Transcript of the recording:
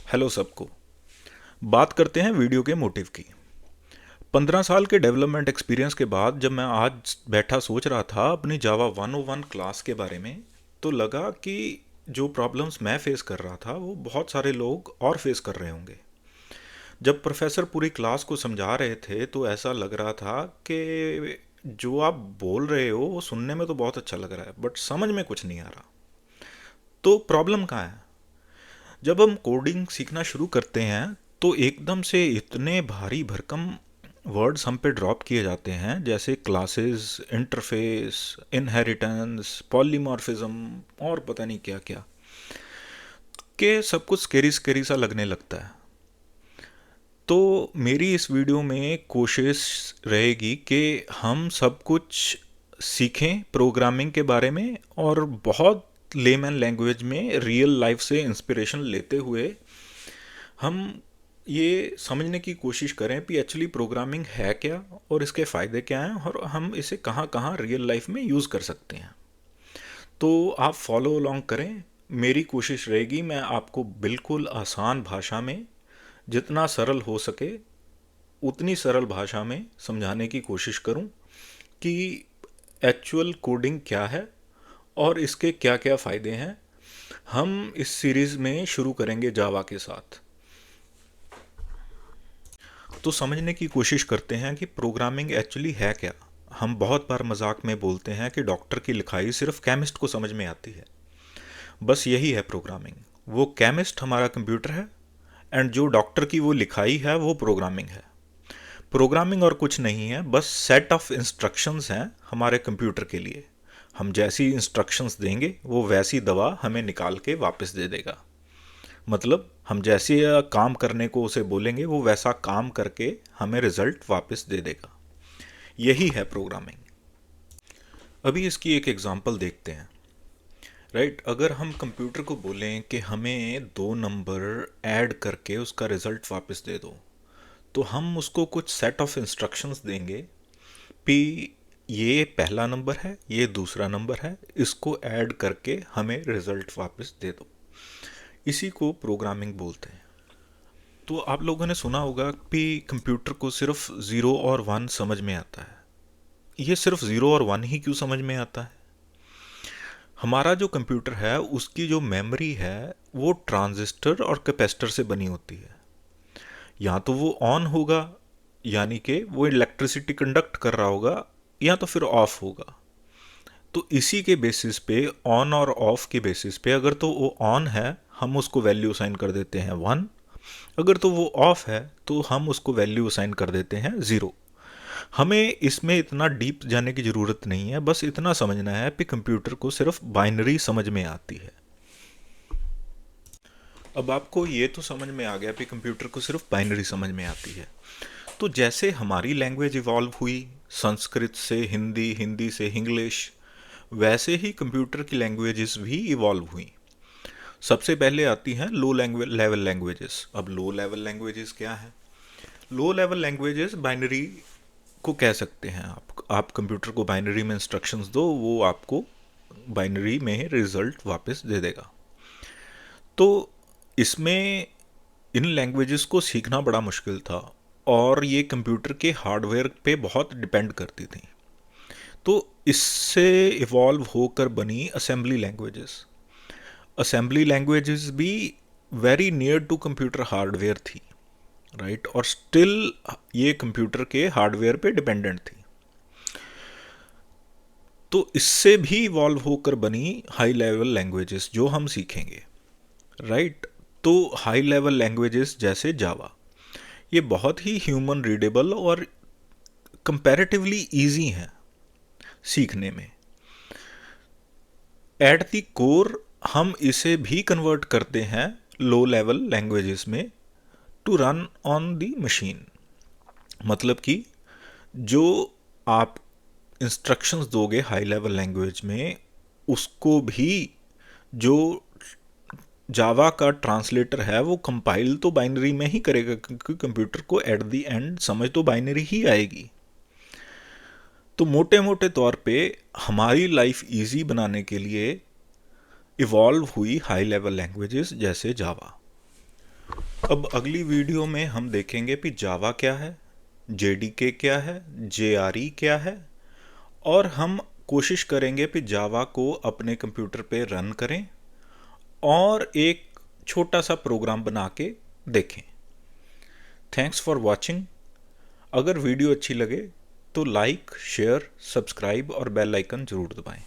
Hello सबको। बात करते हैं वीडियो के मोटिव की। 15 साल के डेवलपमेंट एक्सपीरियंस के बाद जब मैं आज बैठा सोच रहा था अपनी जावा 101 क्लास के बारे में, तो लगा कि जो प्रॉब्लम्स मैं फेस कर रहा था वो बहुत सारे लोग और फेस कर रहे होंगे। जब प्रोफेसर पूरी क्लास को समझा रहे थे तो ऐसा लग रहा था कि जो आप बोल रहे हो वो सुनने में तो बहुत अच्छा लग रहा है, बट समझ में कुछ नहीं आ रहा। तो प्रॉब्लम कहाँ है? जब हम कोडिंग सीखना शुरू करते हैं तो एकदम से इतने भारी भरकम वर्ड्स हम पे ड्रॉप किए जाते हैं, जैसे क्लासेस, इंटरफेस, इनहेरिटेंस, पॉलीमॉर्फिज्म और पता नहीं क्या क्या, कि सब कुछ स्केरी स्केरी सा लगने लगता है। तो मेरी इस वीडियो में कोशिश रहेगी कि हम सब कुछ सीखें प्रोग्रामिंग के बारे में, और बहुत लेमन लैंग्वेज में रियल लाइफ से इंस्पिरेशन लेते हुए हम ये समझने की कोशिश करें कि एक्चुअली प्रोग्रामिंग है क्या और इसके फ़ायदे क्या हैं और हम इसे कहाँ कहाँ रियल लाइफ में यूज़ कर सकते हैं। तो आप फॉलो अलोंग करें। मेरी कोशिश रहेगी मैं आपको बिल्कुल आसान भाषा में, जितना सरल हो सके उतनी सरल भाषा में समझाने की कोशिश करूं कि एक्चुअल कोडिंग क्या है और इसके क्या क्या फ़ायदे हैं। हम इस सीरीज़ में शुरू करेंगे जावा के साथ। तो समझने की कोशिश करते हैं कि प्रोग्रामिंग एक्चुअली है क्या। हम बहुत बार मजाक में बोलते हैं कि डॉक्टर की लिखाई सिर्फ केमिस्ट को समझ में आती है। बस यही है प्रोग्रामिंग। वो केमिस्ट हमारा कंप्यूटर है, एंड जो डॉक्टर की वो लिखाई है वो प्रोग्रामिंग है। प्रोग्रामिंग और कुछ नहीं है, बस सेट ऑफ इंस्ट्रक्शंस हैं हमारे कंप्यूटर के लिए। हम जैसी इंस्ट्रक्शंस देंगे वो वैसी दवा हमें निकाल के वापस दे देगा। मतलब हम जैसे काम करने को उसे बोलेंगे वो वैसा काम करके हमें रिजल्ट वापस दे देगा। यही है प्रोग्रामिंग। अभी इसकी एक एग्जांपल देखते हैं। राइट, अगर हम कंप्यूटर को बोलें कि हमें दो नंबर ऐड करके उसका रिजल्ट वापस दे दो, तो हम उसको कुछ सेट ऑफ इंस्ट्रक्शंस देंगे कि ये पहला नंबर है, ये दूसरा नंबर है, इसको ऐड करके हमें रिजल्ट वापस दे दो। इसी को प्रोग्रामिंग बोलते हैं। तो आप लोगों ने सुना होगा कि कंप्यूटर को सिर्फ ज़ीरो और वन समझ में आता है। ये सिर्फ ज़ीरो और वन ही क्यों समझ में आता है? हमारा जो कंप्यूटर है उसकी जो मेमोरी है वो ट्रांजिस्टर और कैपेसिटर से बनी होती है। या तो वो ऑन होगा, यानी कि वो इलेक्ट्रिसिटी कंडक्ट कर रहा होगा, या तो फिर ऑफ होगा। तो इसी के बेसिस पे, ऑन और ऑफ के बेसिस पे, अगर तो वो ऑन है हम उसको वैल्यू असाइन कर देते हैं वन, अगर तो वो ऑफ है तो हम उसको वैल्यू असाइन कर देते हैं ज़ीरो। हमें इसमें इतना डीप जाने की ज़रूरत नहीं है, बस इतना समझना है कि कंप्यूटर को सिर्फ बाइनरी समझ में आती है। अब आपको ये तो समझ में आ गया कि कंप्यूटर को सिर्फ बाइनरी समझ में आती है। तो जैसे हमारी लैंग्वेज इवॉल्व हुई संस्कृत से हिंदी, हिंदी से इंग्लिश, वैसे ही कंप्यूटर की लैंग्वेजेस भी इवॉल्व हुई। सबसे पहले आती हैं लो लेवल लैंग्वेजेस। अब लो लेवल लैंग्वेजेस क्या है? लो लेवल लैंग्वेजेस बाइनरी को कह सकते हैं। आप कंप्यूटर को बाइनरी में इंस्ट्रक्शंस दो, वो आपको बाइनरी में रिजल्ट वापस दे देगा। तो इसमें इन लैंग्वेजेस को सीखना बड़ा मुश्किल था, और ये कंप्यूटर के हार्डवेयर पे बहुत डिपेंड करती थी। तो इससे इवॉल्व होकर बनी असेंबली लैंग्वेजेस। असेंबली लैंग्वेजेस भी very near to computer hardware थी, राइट, और स्टिल ये कंप्यूटर के हार्डवेयर पे डिपेंडेंट थी। तो इससे भी इवॉल्व होकर बनी हाई लेवल लैंग्वेजेस जो हम सीखेंगे, राइट। तो हाई लेवल लैंग्वेजेस जैसे जावा, ये बहुत ही ह्यूमन रीडेबल और कंपैरेटिवली इजी हैं सीखने में। एट दी कोर हम इसे भी कन्वर्ट करते हैं लो लेवल लैंग्वेजेस में to run on the machine. मतलब कि जो आप इंस्ट्रक्शंस दोगे हाई लेवल लैंग्वेज में, उसको भी जो जावा का ट्रांसलेटर है वो कंपाइल तो बाइनरी में ही करेगा, क्योंकि कंप्यूटर को एट दी एंड समझ तो बाइनरी ही आएगी। तो मोटे मोटे तौर पे हमारी लाइफ इजी बनाने के लिए इवॉल्व हुई हाई लेवल लैंग्वेजेस जैसे जावा। अब अगली वीडियो में हम देखेंगे कि जावा क्या है, जेडीके क्या है, जेआरई क्या है, और हम कोशिश करेंगे कि जावा को अपने कंप्यूटर पे रन करें और एक छोटा सा प्रोग्राम बना के देखें। Thanks for watching. अगर वीडियो अच्छी लगे तो लाइक, शेयर, सब्सक्राइब और बेल आइकन ज़रूर दबाएं।